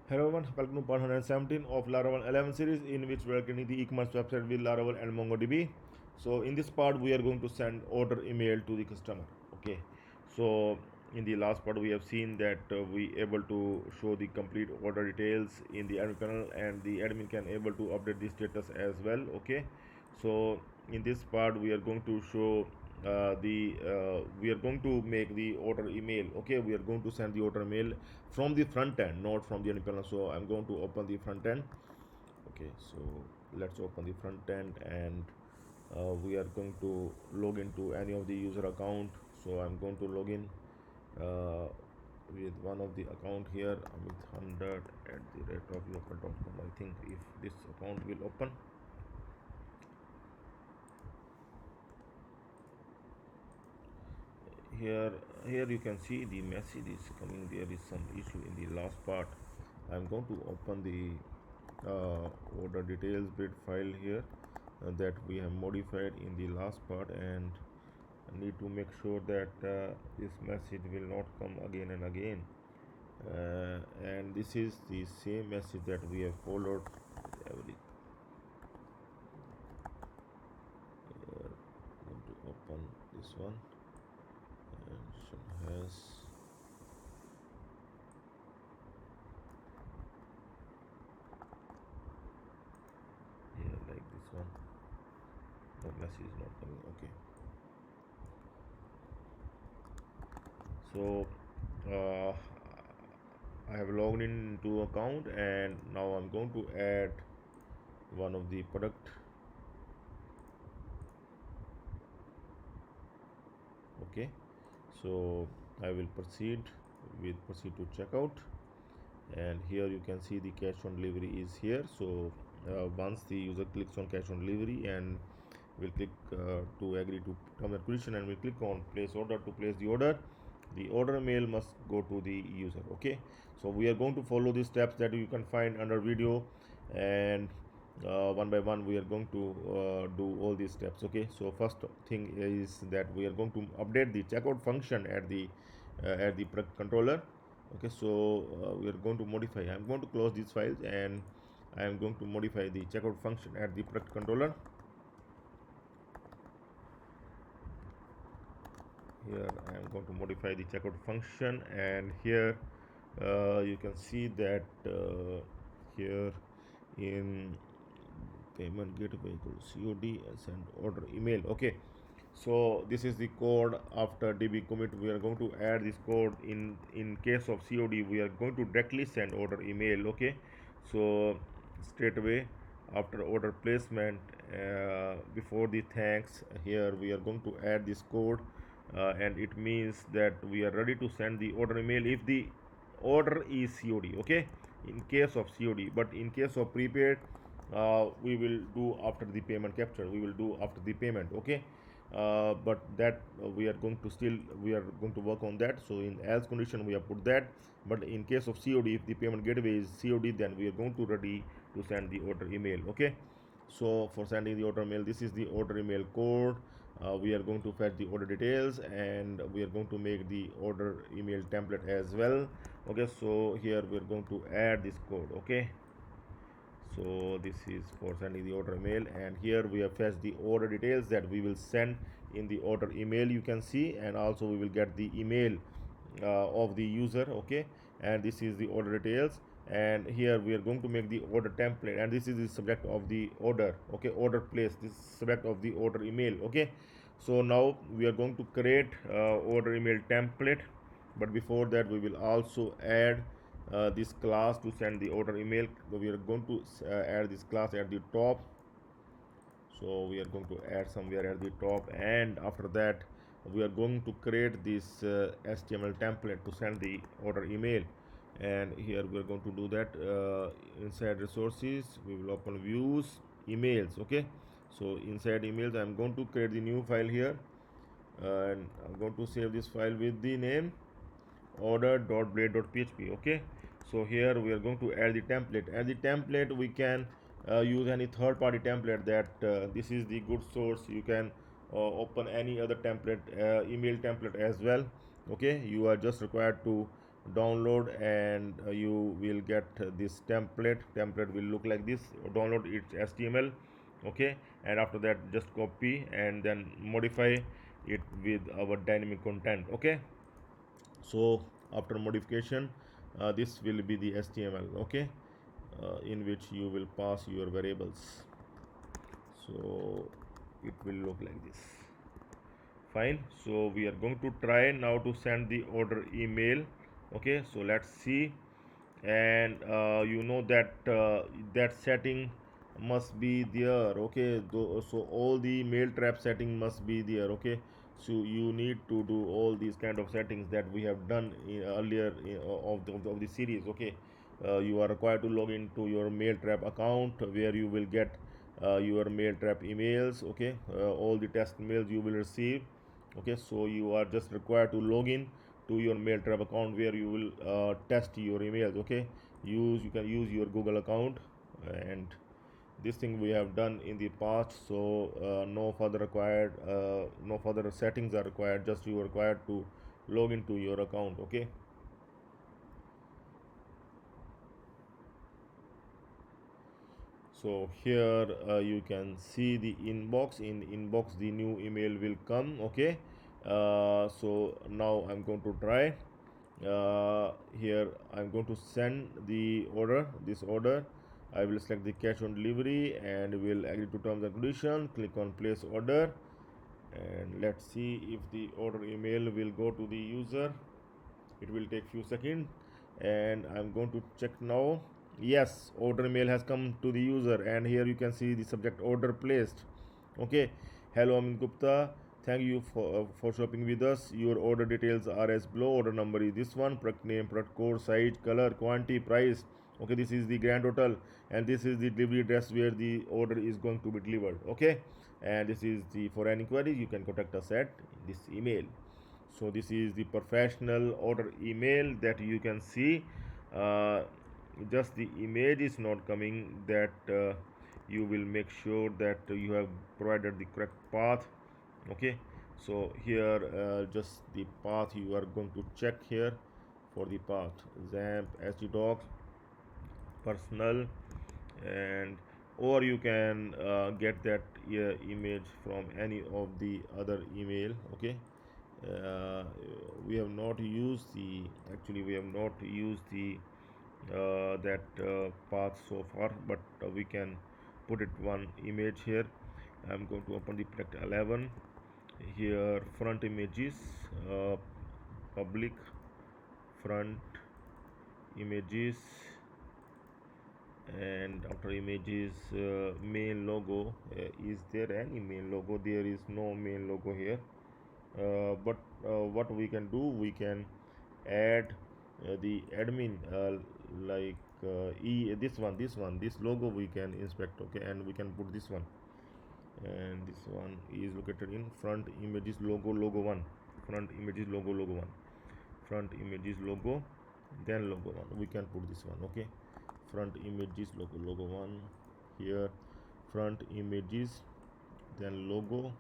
Hello everyone, welcome to part 117 of Laravel 11 series, in which we are creating the e-commerce website with Laravel and MongoDB. So in this part we are going to send order email to the customer. Okay, so in the last part we have seen that we able to show the complete order details in the admin panel, and the admin can able to update the status as well. Okay, so in this part we are going to show we are going to make the order email. Okay, we are going to send the order email from the front end, not from the admin panel. So I'm going to open the front end. Okay, so let's open the front end, and we are going to log into any of the user account. So I'm going to log in with one of the account here with 100 at the rate of local.com. I think if this account will open. Here you can see the message is coming. There is some issue in the last part. I'm going to open the order details bit file here that we have modified in the last part, and I need to make sure that this message will not come again and again, and this is the same message that we have followed every. Going to open this one, and should has here like this one. The message is not coming. Okay, so I have logged into account, and now I'm going to add one of the product. Okay, so I will proceed to checkout, and here you can see the cash on delivery is here. So once the user clicks on cash on delivery and will click to agree to terms and condition, and will click on place order to place the order mail must go to the user. Okay, so we are going to follow the steps that you can find under video, and one by one we are going to do all these steps. Okay, so first thing is that we are going to update the checkout function at the product controller. Okay, so we are going to modify. I'm going to close these files, and I am going to modify the checkout function at the product controller. Here I am going to modify the checkout function, and here you can see that here in payment gateway COD send order email. Okay, so this is the code. After db commit we are going to add this code. In case of COD we are going to directly send order email. Okay, so straight away after order placement, before the thanks, here we are going to add this code, and it means that we are ready to send the order email if the order is COD. Okay, in case of COD, but in case of prepaid, we will do after the payment capture. We will do after the payment. Okay, but that we are going to work on that. So in else condition we have put that, but in case of COD, if the payment gateway is COD, then we are going to ready to send the order email. Okay, so for sending the order email, this is the order email code. We are going to fetch the order details, and we are going to make the order email template as well. Okay, so here we are going to add this code. Okay, so this is for sending the order email, and here we have fetched the order details that we will send in the order email, you can see, and also we will get the email of the user. Okay, and this is the order details, and here we are going to make the order template, and this is the subject of the order. Okay, order place, this is subject of the order email. Okay, so now we are going to create order email template, but before that we will also add this class to send the order email. So we are going to add this class at the top. So we are going to add somewhere at the top, and after that we are going to create this HTML template to send the order email. And here we are going to do that. Inside resources we will open views, emails. Okay, so inside emails I am going to create the new file here, and I'm going to save this file with the name order.blade.php. Okay, so here we are going to add the template. As the template we can use any third-party template. That this is the good source. You can open any other template, email template as well. Okay, you are just required to download, and you will get this template will look like this. Download its HTML, okay, and after that just copy and then modify it with our dynamic content, okay. So after modification, this will be the HTML, okay, in which you will pass your variables. So it will look like this. Fine, so we are going to try now to send the order email, okay. So let's see. And you know that that setting must be there, okay. So all the mail trap setting must be there, okay. So you need to do all these kind of settings that we have done earlier of the series, okay. You are required to log into your mail trap account where you will get your mail trap emails, okay. All the test mails you will receive, okay. So you are just required to log in to your mailtrap account where you will test your emails, okay. You can use your Google account, and this thing we have done in the past. So no further settings are required, just you are required to log into your account, okay. So here you can see the inbox. In inbox the new email will come, okay. So now I'm going to try. Here I'm going to send the order, this order. I will select the cash on delivery and will agree to terms and conditions, click on place order, and let's see if the order email will go to the user. It will take few seconds, and I'm going to check now. Yes, order mail has come to the user, and here you can see the subject order placed, okay. Hello Amit Gupta, thank you for shopping with us. Your order details are as below. Order number is this one, product name, product code, size, color, quantity, price, okay. This is the grand total, and this is the delivery address where the order is going to be delivered, okay. And this is the, for any query you can contact us at this email. So this is the professional order email that you can see. uh, just the image is not coming, that you will make sure that you have provided the correct path, okay. So here just the path you are going to check here. For the path, XAMPP, htdocs, personal, and or you can get that image from any of the other email, okay. uh, we have not used the, actually we have not used the that path so far, but we can put it one image here. I'm going to open the product 11. Here front images, uh, public front images, and after images main logo. Is there any main logo? There is no main logo here. But what we can do, we can add the admin, like this logo we can inspect, okay. And we can put this one, and this one is located in front images logo 1, front images logo 1, front images logo, then logo 1. We can put this one, okay. Front images logo 1 here, front images, then logo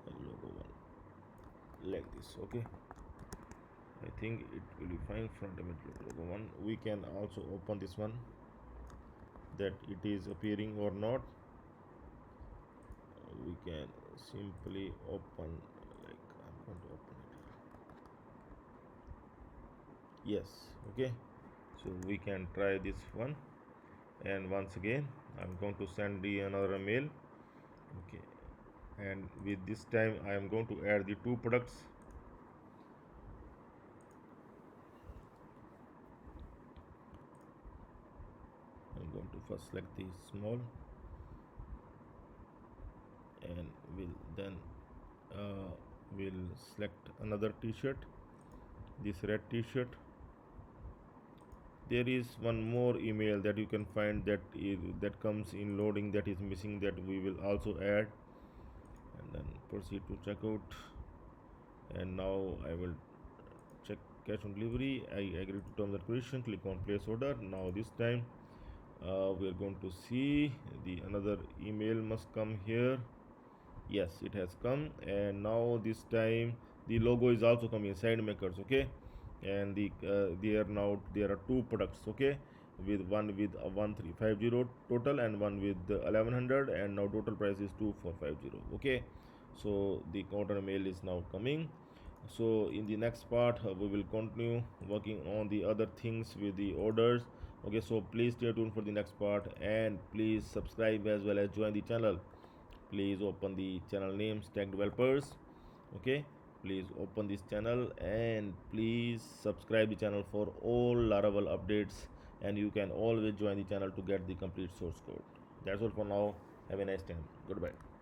1, like this, okay. I think it will be fine. Front image logo 1. We can also open this one, that it is appearing or not. We can simply open, like I'm going to open it. Yes, okay. So we can try this one, and once again I'm going to send the another mail, okay. And with this time I am going to add the two products. I'm going to first select the small, and will then will select another t-shirt, this red t-shirt. There is one more email that you can find, that comes in loading, that is missing, that we will also add, and then proceed to checkout. And now I will check cash on delivery. I agree to terms and conditions, click on place order. Now this time we are going to see the another email must come here. Yes, it has come, and now this time the logo is also coming, side makers, okay. and there are two products, okay, with one with 1350 total and one with 1100, and now total price is 2450, okay. So the counter mail is now coming. So in the next part we will continue working on the other things with the orders, okay. So please stay tuned for the next part, and please subscribe as well as join the channel. Please open the channel name Stack Developers, okay. Please open this channel and please subscribe the channel for all Laravel updates, and you can always join the channel to get the complete source code. That's all for now. Have a nice time. Goodbye.